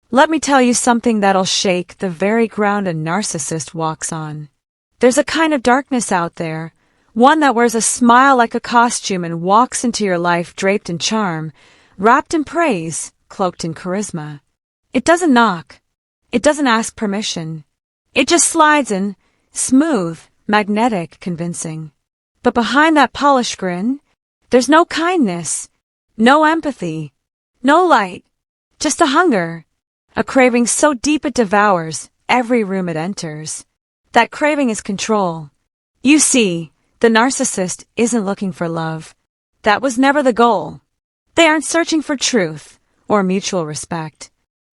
Let me tell you something that'll shake the very ground a narcissist walks on. There's a kind of darkness out there, one that wears a smile like a costume and walks into your life draped in charm, wrapped in praise, cloaked in charisma. It doesn't knock. It doesn't ask permission. It just slides in, smooth, magnetic, convincing. But behind that polished grin, there's no kindness, no empathy, no light, just a hunger, a craving so deep it devours every room it enters. That craving is control. You see, the narcissist isn't looking for love. That was never the goal. They aren't searching for truth or mutual respect.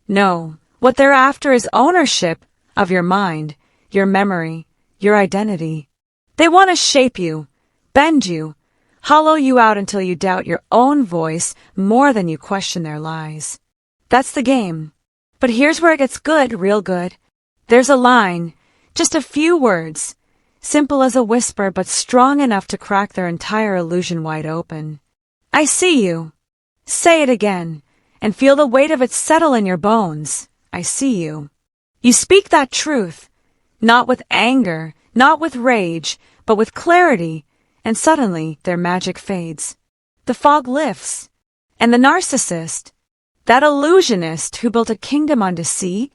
No, what they're after is ownership of your mind, your memory, your identity. They want to shape you, bend you, hollow you out until you doubt your own voice more than you question their lies. That's the game. But here's where it gets good, real good. There's a line, just a few words, simple as a whisper but strong enough to crack their entire illusion wide open. I see you. Say it again, and feel the weight of it settle in your bones. I see you. You speak that truth, not with anger, not with rage, but with clarity, and suddenly their magic fades. The fog lifts, and the narcissist, that illusionist who built a kingdom on deceit,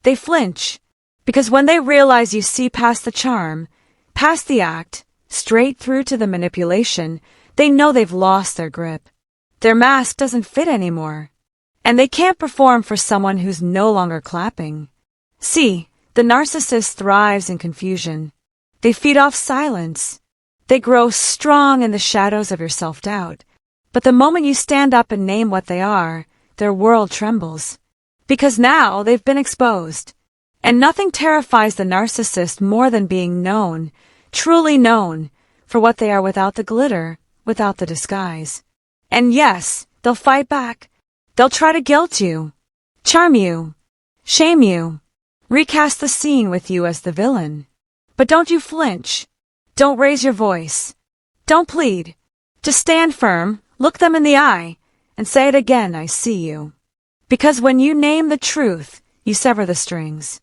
they flinch, because when they realize you see past the charm, past the act, straight through to the manipulation, they know they've lost their grip. Their mask doesn't fit anymore, and they can't perform for someone who's no longer clapping. See, the narcissist thrives in confusion. They feed off silence. They grow strong in the shadows of your self-doubt. But the moment you stand up and name what they are, their world trembles. Because now they've been exposed. And nothing terrifies the narcissist more than being known, truly known, for what they are without the glitter, without the disguise. And yes, they'll fight back. They'll try to guilt you, charm you, shame you, recast the scene with you as the villain. But don't you flinch. Don't raise your voice. Don't plead. Just stand firm, look them in the eye, and say it again, I see you. Because when you name the truth, you sever the strings.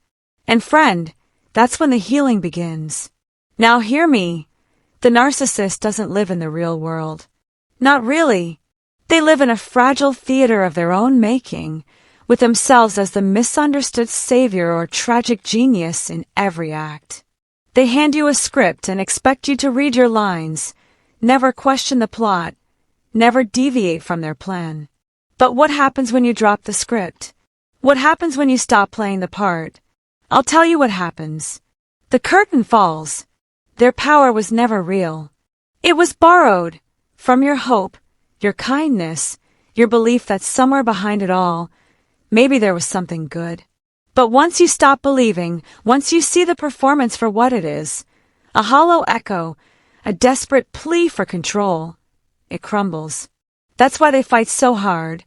And friend, that's when the healing begins. Now hear me. The narcissist doesn't live in the real world. Not really. They live in a fragile theater of their own making, with themselves as the misunderstood savior or tragic genius in every act. They hand you a script and expect you to read your lines, never question the plot, never deviate from their plan. But what happens when you drop the script? What happens when you stop playing the part? I'll tell you what happens. The curtain falls. Their power was never real. It was borrowed from your hope, your kindness, your belief that somewhere behind it all, maybe there was something good. But once you stop believing, once you see the performance for what it is, a hollow echo, a desperate plea for control, it crumbles. That's why they fight so hard.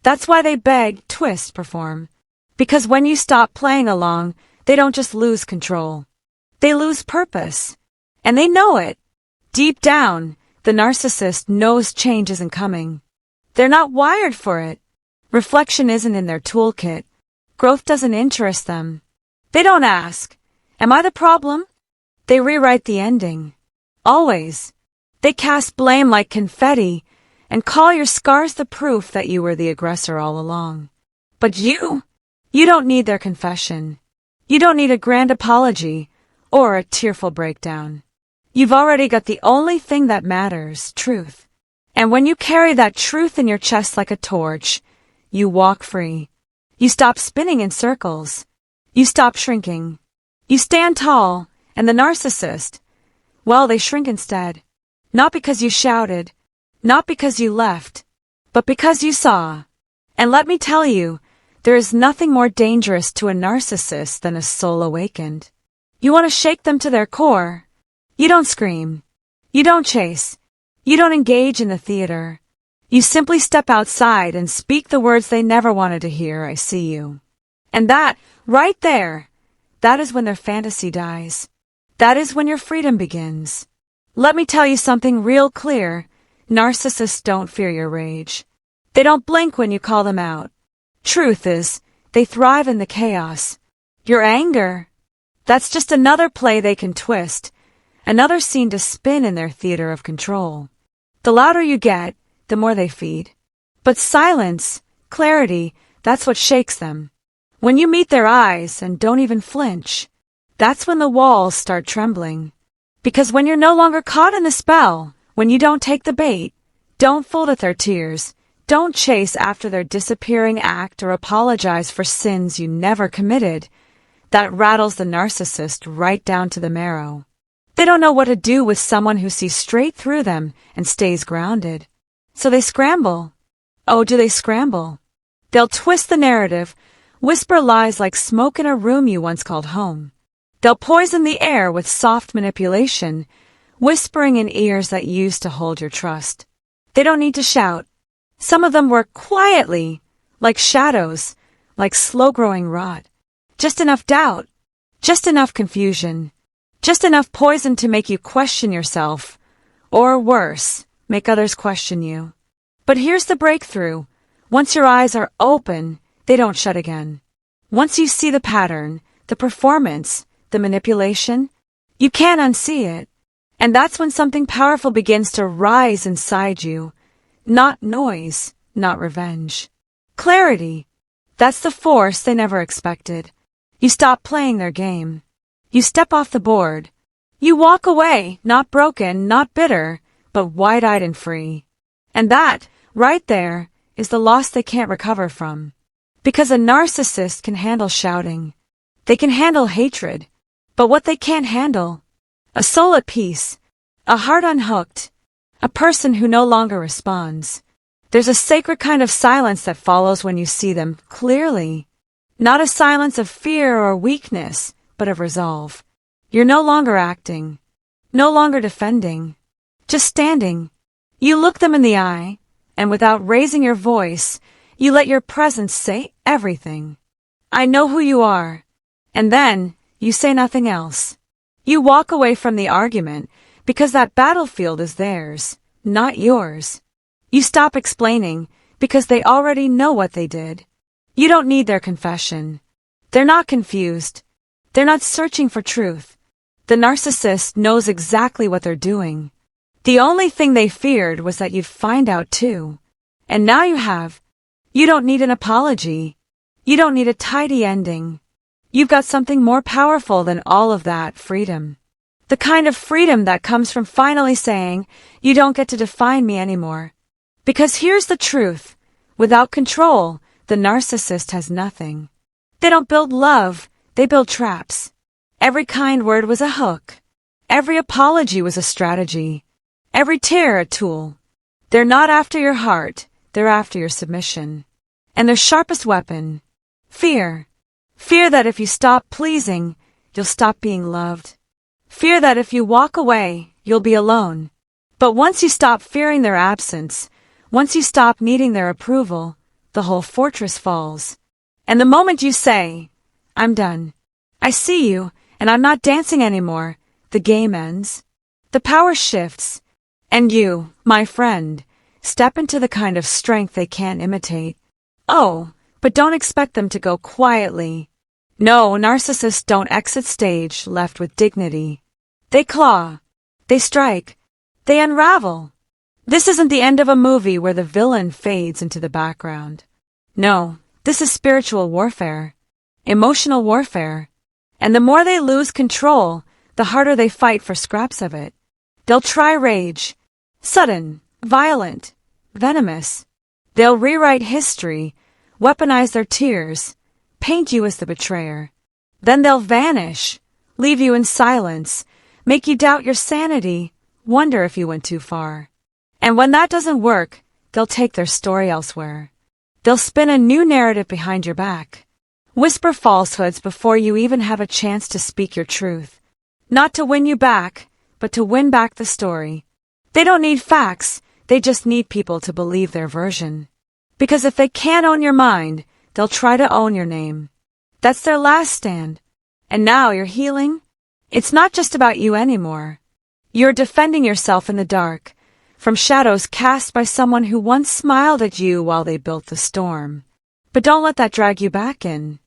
That's why they beg, twist, perform. Because when you stop playing along, they don't just lose control. They lose purpose. And they know it. Deep down, the narcissist knows change isn't coming. They're not wired for it. Reflection isn't in their toolkit. Growth doesn't interest them. They don't ask, am I the problem? They rewrite the ending. Always. They cast blame like confetti and call your scars the proof that you were the aggressor all along. But you don't need their confession. You don't need a grand apology or a tearful breakdown. You've already got the only thing that matters, truth. And when you carry that truth in your chest like a torch, you walk free. You stop spinning in circles. You stop shrinking. You stand tall, and the narcissist, well, they shrink instead. Not because you shouted, not because you left, but because you saw. And let me tell you, there is nothing more dangerous to a narcissist than a soul awakened. You want to shake them to their core. You don't scream. You don't chase. You don't engage in the theater. You simply step outside and speak the words they never wanted to hear, I see you. And that, right there, that is when their fantasy dies. That is when your freedom begins. Let me tell you something real clear. Narcissists don't fear your rage. They don't blink when you call them out. Truth is, They thrive in the chaos. Your anger, that's just another play they can twist, another scene to spin in their theater of control. The louder you get, the more they feed. But silence, clarity, that's what shakes them. When you meet their eyes and don't even flinch, that's when the walls start trembling. Because when you're no longer caught in the spell, when you don't take the bait, don't fold at their tears, don't chase after their disappearing act or apologize for sins you never committed, that rattles the narcissist right down to the marrow. They don't know what to do with someone who sees straight through them and stays grounded. So they scramble. Oh, do they scramble? They'll twist the narrative, whisper lies like smoke in a room you once called home. They'll poison the air with soft manipulation, whispering in ears that used to hold your trust. They don't need to shout. Some of them work quietly, like shadows, like slow-growing rot. Just enough doubt, just enough confusion, just enough poison to make you question yourself, or worse, make others question you. But here's the breakthrough. Once your eyes are open, they don't shut again. Once you see the pattern, the performance, the manipulation, you can't unsee it. And that's when something powerful begins to rise inside you. Not noise, not revenge. Clarity. That's the force they never expected. You stop playing their game. You step off the board. You walk away, not broken, not bitter, but wide-eyed and free. And that, right there, is the loss they can't recover from. Because a narcissist can handle shouting. They can handle hatred. But what they can't handle, a soul at peace, a heart unhooked, a person who no longer responds. There's a sacred kind of silence that follows when you see them clearly. Not a silence of fear or weakness, but of resolve. You're no longer acting, no longer defending, just standing. You look them in the eye, and without raising your voice, you let your presence say everything. I know who you are. And then, you say nothing else. You walk away from the argument because that battlefield is theirs, not yours. You stop explaining because they already know what they did. You don't need their confession. They're not confused. They're not searching for truth. The narcissist knows exactly what they're doing. The only thing they feared was that you'd find out too. And now you have. You don't need an apology. You don't need a tidy ending. You've got something more powerful than all of that, freedom. The kind of freedom that comes from finally saying, you don't get to define me anymore. Because here's the truth. Without control, the narcissist has nothing. They don't build love, they build traps. Every kind word was a hook. Every apology was a strategy. Every tear a tool. They're not after your heart, they're after your submission. And their sharpest weapon, fear. Fear that if you stop pleasing, you'll stop being loved. Fear that if you walk away, you'll be alone. But once you stop fearing their absence, once you stop needing their approval, the whole fortress falls. And the moment you say, I'm done. I see you, and I'm not dancing anymore, the game ends. The power shifts. And you, my friend, step into the kind of strength they can't imitate. Oh, but don't expect them to go quietly. No, narcissists don't exit stage left with dignity. They claw. They strike. They unravel. This isn't the end of a movie where the villain fades into the background. No, this is spiritual warfare. Emotional warfare. And the more they lose control, the harder they fight for scraps of it. They'll try rage. Sudden, violent, venomous. They'll rewrite history, weaponize their tears, paint you as the betrayer. Then they'll vanish, leave you in silence, make you doubt your sanity, wonder if you went too far. And when that doesn't work, they'll take their story elsewhere. They'll spin a new narrative behind your back. Whisper falsehoods before you even have a chance to speak your truth. Not to win you back, but to win back the story. They don't need facts, they just need people to believe their version. Because if they can't own your mind, they'll try to own your name. That's their last stand. And now you're healing? It's not just about you anymore. You're defending yourself in the dark, from shadows cast by someone who once smiled at you while they built the storm. But don't let that drag you back in.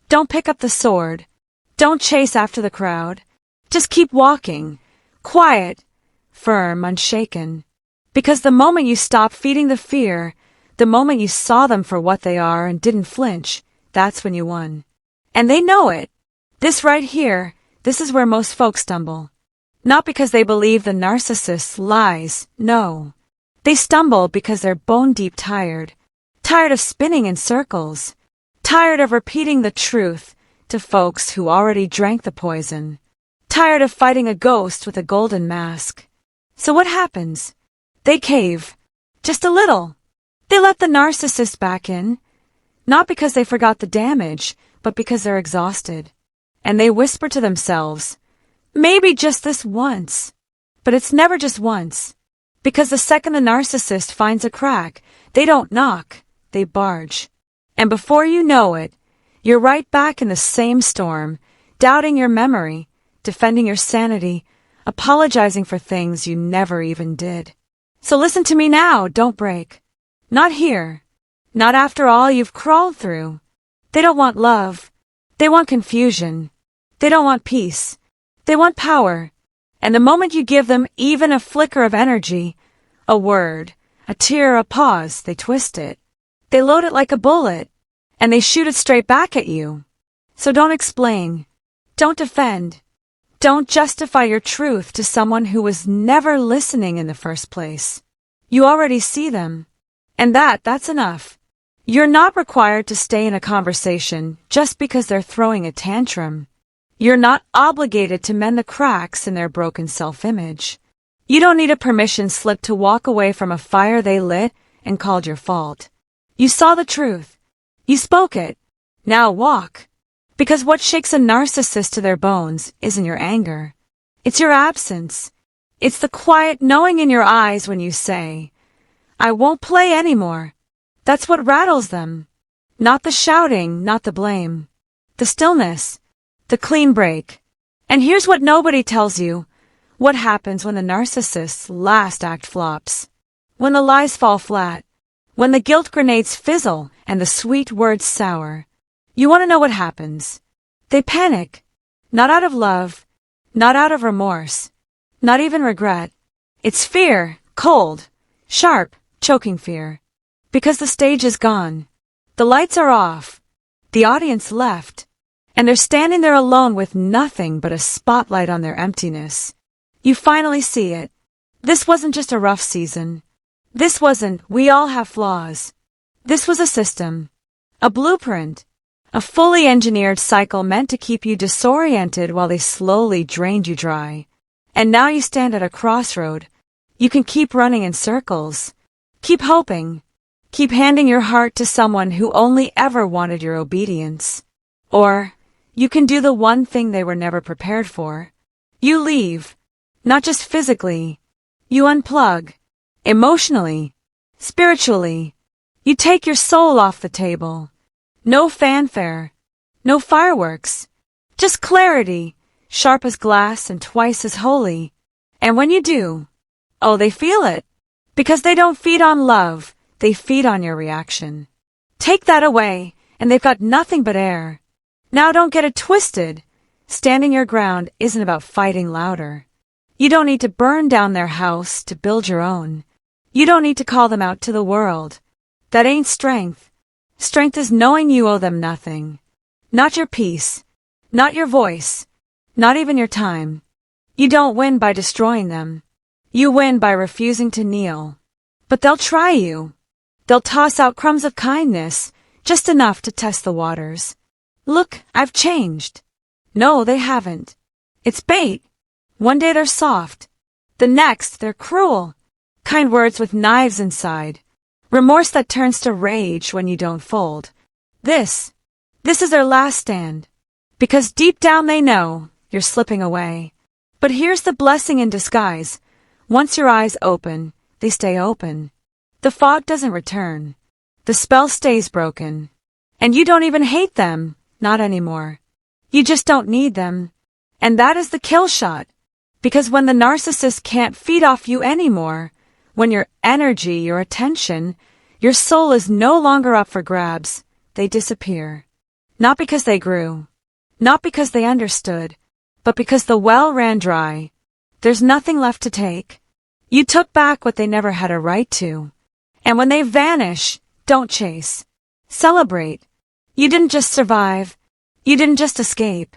Don't pick up the sword. Don't chase after the crowd. Just keep walking. Quiet, firm, unshaken. Because the moment you stop feeding the fear, the moment you saw them for what they are and didn't flinch, that's when you won. And they know it. This right here, this is where most folks stumble. Not because they believe the narcissist's lies, no. They stumble because they're bone-deep tired. Tired of spinning in circles. Tired of repeating the truth to folks who already drank the poison. Tired of fighting a ghost with a golden mask. So what happens? They cave. Just a little. They let the narcissist back in. Not because they forgot the damage, but because they're exhausted. And they whisper to themselves, maybe just this once. But it's never just once. Because the second the narcissist finds a crack, they don't knock, they barge. And before you know it, you're right back in the same storm, doubting your memory, defending your sanity, apologizing for things you never even did. So listen to me now, don't break. Not here. Not after all you've crawled through. They don't want love. They want confusion. They don't want peace. They want power. And the moment you give them even a flicker of energy, a word, a tear, a pause, they twist it. They load it like a bullet, and they shoot it straight back at you. So don't explain. Don't defend. Don't justify your truth to someone who was never listening in the first place. You already see them. And that's enough. You're not required to stay in a conversation just because they're throwing a tantrum. You're not obligated to mend the cracks in their broken self-image. You don't need a permission slip to walk away from a fire they lit and called your fault. You saw the truth. You spoke it. Now walk. Because what shakes a narcissist to their bones isn't your anger. It's your absence. It's the quiet knowing in your eyes when you say, I won't play anymore. That's what rattles them. Not the shouting, not the blame. The stillness. The clean break. And here's what nobody tells you. What happens when the narcissist's last act flops? When the lies fall flat. When the guilt grenades fizzle and the sweet words sour. You want to know what happens. They panic. Not out of love. Not out of remorse. Not even regret. It's fear. Cold. Sharp. Choking fear. Because the stage is gone. The lights are off. The audience left. And they're standing there alone with nothing but a spotlight on their emptiness. You finally see it. This wasn't just a rough season. This wasn't, we all have flaws. This was a system. A blueprint. A fully engineered cycle meant to keep you disoriented while they slowly drained you dry. And now you stand at a crossroad. You can keep running in circles. Keep hoping. Keep handing your heart to someone who only ever wanted your obedience. Or, you can do the one thing they were never prepared for. You leave. Not just physically. You unplug. Emotionally. Spiritually. You take your soul off the table. No fanfare. No fireworks. Just clarity, sharp as glass and twice as holy. And when you do, oh, they feel it. Because they don't feed on love, they feed on your reaction. Take that away, and they've got nothing but air. Now don't get it twisted. Standing your ground isn't about fighting louder. You don't need to burn down their house to build your own. You don't need to call them out to the world. That ain't strength. Strength is knowing you owe them nothing. Not your peace. Not your voice. Not even your time. You don't win by destroying them. You win by refusing to kneel. But they'll try you. They'll toss out crumbs of kindness, just enough to test the waters. Look, I've changed. No, they haven't. It's bait. One day they're soft. The next, they're cruel. Kind words with knives inside. Remorse that turns to rage when you don't fold. This is their last stand. Because deep down they know you're slipping away. But here's the blessing in disguise. Once your eyes open, they stay open. The fog doesn't return. The spell stays broken. And you don't even hate them. Not anymore. You just don't need them. And that is the kill shot. Because when the narcissist can't feed off you anymore, when your energy, your attention, your soul is no longer up for grabs, they disappear. Not because they grew, not because they understood, but because the well ran dry. There's nothing left to take. You took back what they never had a right to. And when they vanish, don't chase. Celebrate. You didn't just survive. You didn't just escape.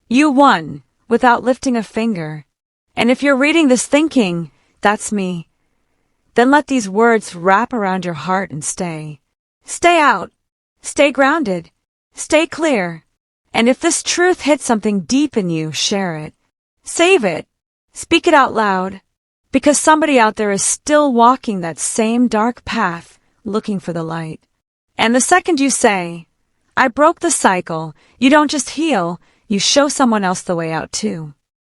You won, without lifting a finger. And if you're reading this thinking, that's me, then let these words wrap around your heart and stay. Stay out. Stay grounded. Stay clear. And if this truth hits something deep in you, share it. Save it. Speak it out loud. Because somebody out there is still walking that same dark path, looking for the light. And the second you say, I broke the cycle, you don't just heal, you show someone else the way out too.